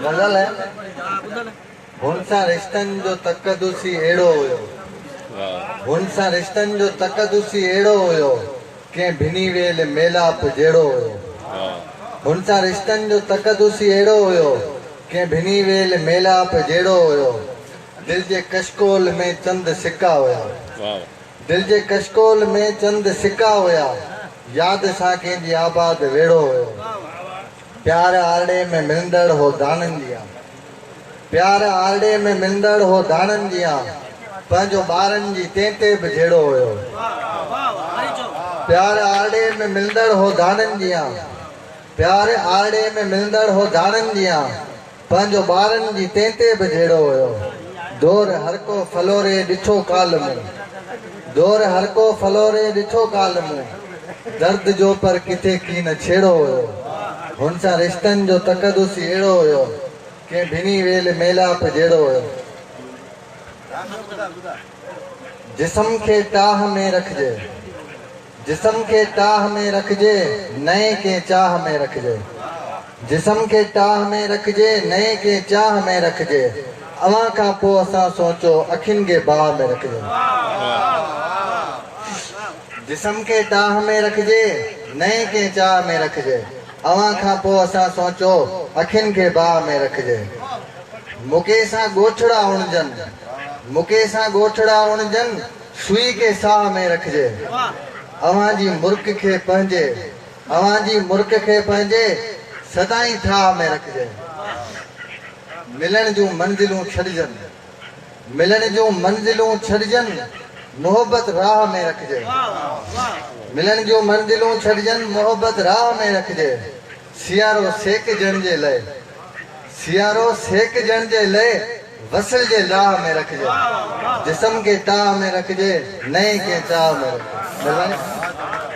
गज़ल है हुन सां रिश्तनि जो तकदुसी अहिड़ो हुयो हुन सां रिश्तनि जो तकदुसी अहिड़ो हुयो कंहिं भिनी वेल मेलाप जहिड़ो हुयो हुन सां रिश्तनि जो तकदुसी अहिड़ो हुयो कंहिं भिनी वेल मेलाप जहिड़ो हुयो दिल जे कशकोल में चंद सिक्का हुया दिल जे कशकोल में चंद सिक्का हुया यादि सां कंहिंजी आबाद वेड़ो हुयो प्यार आरड़े में मिलंदड़ हो दाननि जिया प्यार आरड़े में मिलंदड़ हो दाननि जिया पंहिंजो ॿारनि जी ते बि जहिड़ो हुयो प्यार आरड़े में मिलंदड़ हो दाननि जिया प्यार आरड़े में मिलंदड़ हो दाननि जिया पंहिंजो ॿारनि जी ते बि जहिड़ो हुयो दौर हर को फलोरे ॾिठो काल में दौर हर को फलोरे ॾिठो काल में दर्द जो पर किथे की न छेड़ो हुयो हुन सां रिश्तनि जो तकदुसी अहिड़ो हुयो कंहिं भिनी वेल मेलाप जहिड़ो हुयो जिस्म खे टाह में रखिजे जिस्म खे टाह में रखिजे नए के चाह में रखिजे जिस्म खे टाह में रखिजे नए के चाह में रखिजे अवां खां पोइ असां सोचो अखियुनि खे बाह में रखिजे जिस्म खे टाह में रखिजे नए के चाह में रखिजे अवां खां पोइ असां सोचो अखियुनि खे बाह में रखिजे मुके सां ॻोठड़ा उणजनि मुके सां ॻोठड़ा उणजनि सुई के साह में रखिजे अवां जी मुर्क खे पंहिंजे अवां जी मुर्क खे पंहिंजे सदाई ठाह में रखिजे मिलण जूं मंज़िलूं छॾिजनि मिलण जूं मंज़िलूं छॾिजनि मोहब्बत राह में रखिजे मिलण जूं मंज़िलूं छॾिजनि मोहब्बत राह में रखिजे सियारो सेकजण जे लाइ सियारो सेकजण जे लाइ वसल जे राह में रखिजे जिस्म के टाह में रखिजे नए के चाह में रखिजे